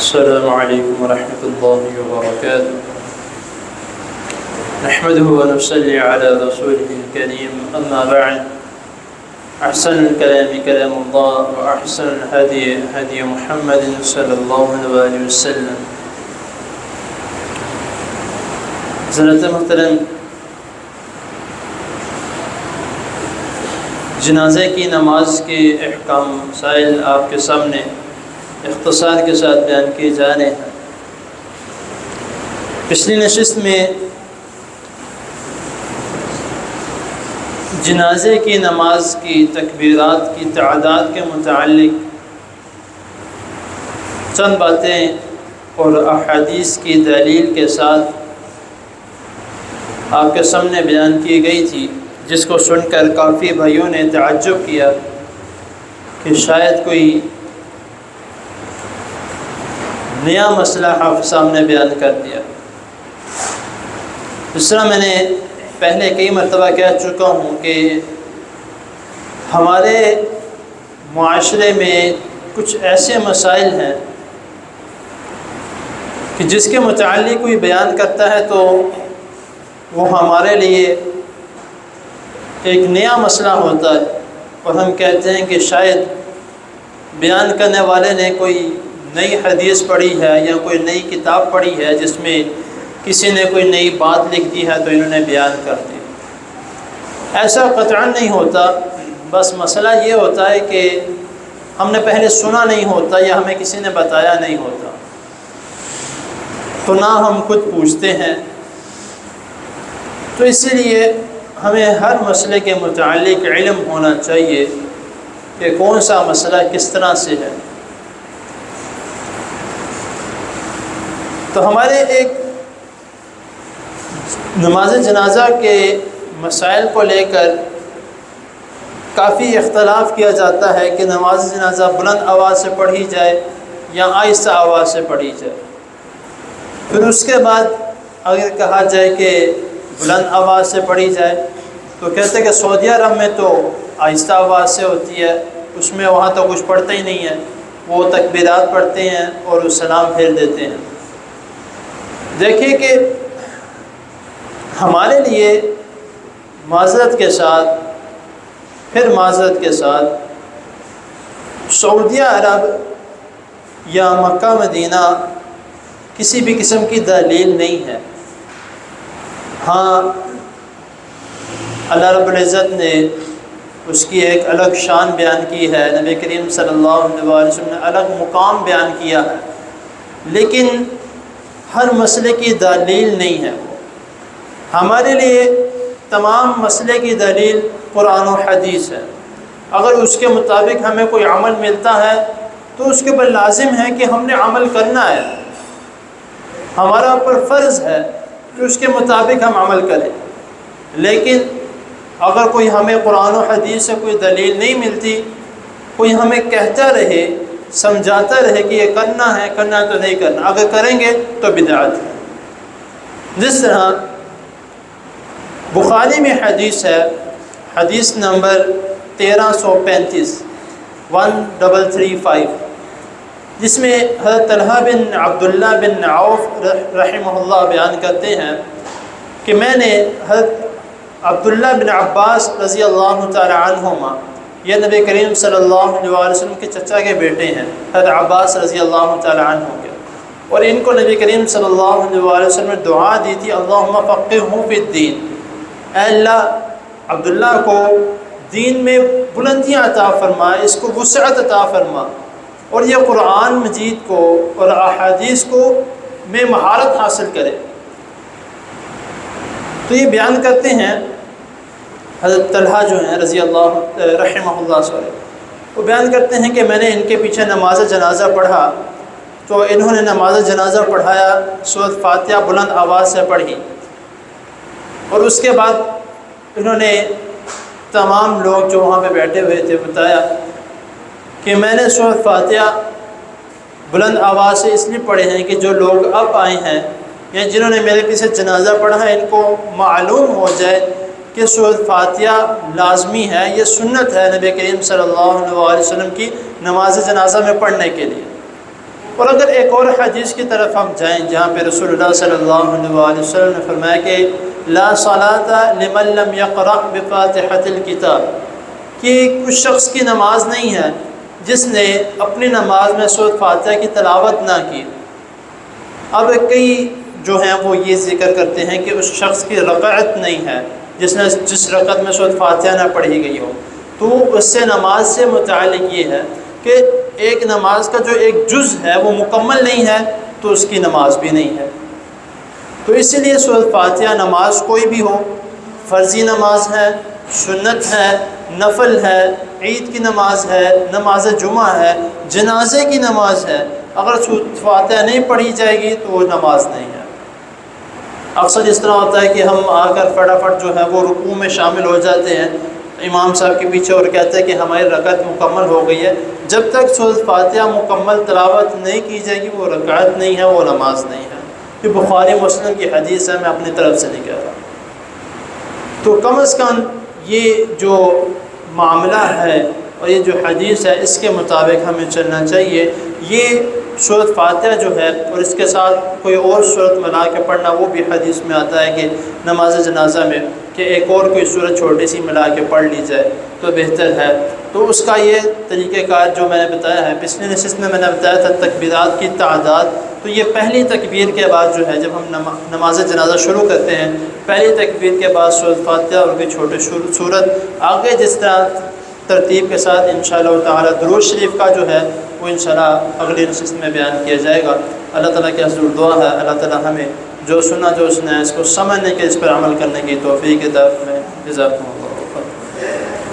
السلام عليكم ورحمة الله وبركاته. نحمده ونصلي على رسوله الكريم، أما بعد. أحسن الكلام كلام الله، وأحسن الهدي هدي محمد صلى الله عليه وسلم. حضرت محترم، جنازے کی نماز کے احکام مسائل آپ کے سامنے اختصار کے ساتھ بیان کیے جا رہے ہیں۔ پچھلی نشست میں جنازے کی نماز کی تکبیرات کی تعداد کے متعلق چند باتیں اور احادیث کی دلیل کے ساتھ آپ کے سامنے بیان کی گئی تھی، جس کو سن کر کافی بھائیوں نے تعجب کیا کہ شاید کوئی نیا مسئلہ حافظ صاحب نے بیان کر دیا۔ اس طرح میں نے پہلے کئی مرتبہ کہہ چکا ہوں کہ ہمارے معاشرے میں کچھ ایسے مسائل ہیں کہ جس کے متعلق کوئی بیان کرتا ہے تو وہ ہمارے لیے ایک نیا مسئلہ ہوتا ہے، اور ہم کہتے ہیں کہ شاید بیان کرنے والے نے کوئی نئی حدیث پڑھی ہے یا کوئی نئی کتاب پڑھی ہے جس میں کسی نے کوئی نئی بات لکھ دی ہے تو انہوں نے بیان کر دی۔ ایسا قطعاً نہیں ہوتا، بس مسئلہ یہ ہوتا ہے کہ ہم نے پہلے سنا نہیں ہوتا یا ہمیں کسی نے بتایا نہیں ہوتا، تو نہ ہم خود پوچھتے ہیں۔ تو اسی لیے ہمیں ہر مسئلے کے متعلق علم ہونا چاہیے کہ کون سا مسئلہ کس طرح سے ہے۔ تو ہمارے ایک نماز جنازہ کے مسائل کو لے کر کافی اختلاف کیا جاتا ہے کہ نماز جنازہ بلند آواز سے پڑھی جائے یا آہستہ آواز سے پڑھی جائے۔ پھر اس کے بعد اگر کہا جائے کہ بلند آواز سے پڑھی جائے تو کہتے ہیں کہ سعودی عرب میں تو آہستہ آواز سے ہوتی ہے، اس میں وہاں تو کچھ پڑھتا ہی نہیں ہے، وہ تکبیرات پڑھتے ہیں اور سلام پھیر دیتے ہیں۔ دیکھیے کہ ہمارے لیے معذرت کے ساتھ سعودی عرب یا مکہ مدینہ کسی بھی قسم کی دلیل نہیں ہے۔ ہاں، اللہ رب العزت نے اس کی ایک الگ شان بیان کی ہے، نبی کریم صلی اللہ علیہ وسلم نے الگ مقام بیان کیا ہے، لیکن ہر مسئلے کی دلیل نہیں ہے۔ ہمارے لیے تمام مسئلے کی دلیل قرآن و حدیث ہے۔ اگر اس کے مطابق ہمیں کوئی عمل ملتا ہے تو اس کے اوپر لازم ہے کہ ہم نے عمل کرنا ہے، ہمارا اوپر فرض ہے کہ اس کے مطابق ہم عمل کریں۔ لیکن اگر کوئی ہمیں قرآن و حدیث سے کوئی دلیل نہیں ملتی، کوئی ہمیں کہتا رہے، سمجھاتا رہے کہ یہ کرنا ہے تو نہیں کرنا، اگر کریں گے تو بدعت ہے۔ جس طرح بخاری میں حدیث ہے، حدیث نمبر 1335 جس میں حضرت طلحہ بن عبداللہ بن عوف رحمہ اللہ بیان کرتے ہیں کہ میں نے حضرت عبداللہ بن عباس رضی اللہ تعالی عنہما، یہ نبی کریم صلی اللہ علیہ وسلم کے چچا کے بیٹے ہیں، حضرت عباس رضی اللہ تعالی عنہ کے، اور ان کو نبی کریم صلی اللہ علیہ وسلم نے دعا دی تھی، اللہم فقہہ فی الدین، اے اللہ عبداللہ کو دین میں بلندیاں عطا فرما، اس کو وسعت عطا فرما، اور یہ قرآن مجید کو اور احادیث کو میں مہارت حاصل کرے۔ تو یہ بیان کرتے ہیں حضرت طلحہ جو ہیں رضی اللہ رحمہ اللہ وہ بیان کرتے ہیں کہ میں نے ان کے پیچھے نماز جنازہ پڑھا تو انہوں نے نماز جنازہ پڑھایا، سورۃ فاتحہ بلند آواز سے پڑھی، اور اس کے بعد انہوں نے تمام لوگ جو وہاں پہ بیٹھے ہوئے تھے بتایا کہ میں نے سورۃ فاتحہ بلند آواز سے اس لیے پڑھے ہیں کہ جو لوگ اب آئے ہیں یا جنہوں نے میرے پیچھے جنازہ پڑھا ہے، ان کو معلوم ہو جائے کہ سورۃ فاتحہ لازمی ہے، یہ سنت ہے نبی کریم صلی اللہ علیہ وسلم کی نماز جنازہ میں پڑھنے کے لیے۔ اور اگر ایک اور حدیث کی طرف ہم جائیں جہاں پہ رسول اللہ صلی اللہ علیہ وسلم نے فرمایا کہ لا صلاۃ لمن لم یقرأ بفاتحۃ الکتاب، کہ اس شخص کی نماز نہیں ہے جس نے اپنی نماز میں سورۃ فاتحہ کی تلاوت نہ کی۔ اب کئی جو ہیں وہ یہ ذکر کرتے ہیں کہ اس شخص کی رکعت نہیں ہے جس رکعت میں سورۃ فاتحہ نہ پڑھی گئی ہو، تو اس سے نماز سے متعلق یہ ہے کہ ایک نماز کا جو ایک جز ہے وہ مکمل نہیں ہے تو اس کی نماز بھی نہیں ہے۔ تو اسی لیے سورۃ فاتحہ نماز کوئی بھی ہو، فرضی نماز ہے، سنت ہے، نفل ہے، عید کی نماز ہے، نماز جمعہ ہے، جنازے کی نماز ہے، اگر سورۃ فاتحہ نہیں پڑھی جائے گی تو وہ نماز نہیں ہے۔ اکثر اس طرح ہوتا ہے کہ ہم آ کر فٹافٹ جو ہے وہ رکوع میں شامل ہو جاتے ہیں امام صاحب کے پیچھے اور کہتے ہیں کہ ہماری رکعت مکمل ہو گئی ہے۔ جب تک سورۃ فاتحہ مکمل تلاوت نہیں کی جائے گی وہ رکعت نہیں ہے، وہ نماز نہیں ہے۔ یہ بخاری مسلم کی حدیث ہے، میں اپنی طرف سے نہیں کہہ رہا۔ تو کم از کم یہ جو معاملہ ہے اور یہ جو حدیث ہے اس کے مطابق ہمیں چلنا چاہیے۔ یہ سورۃ فاتحہ جو ہے اور اس کے ساتھ کوئی اور سورت ملا کے پڑھنا، وہ بھی حدیث میں آتا ہے کہ نماز جنازہ میں کہ ایک اور کوئی سورت چھوٹی سی ملا کے پڑھ لی جائے تو بہتر ہے۔ تو اس کا یہ طریقہ کار جو میں نے بتایا ہے، پچھلی نشست میں نے بتایا تھا تکبیرات کی تعداد، تو یہ پہلی تکبیر کے بعد جو ہے جب ہم نماز جنازہ شروع کرتے ہیں، پہلی تکبیر کے بعد سورۃ فاتحہ اور کوئی چھوٹی سورت، آگے جس طرح ترتیب کے ساتھ انشاءاللہ تعالی درود شریف کا جو ہے وہ انشاءاللہ اگلی نشست میں بیان کیا جائے گا۔ اللہ تعالیٰ کی حضور دعا ہے اللہ تعالیٰ ہمیں جو سنا جو سنا ہے اس کو سمجھنے کے، اس پر عمل کرنے کی توفیق عطا فرمائے۔ جزاکم اللہ۔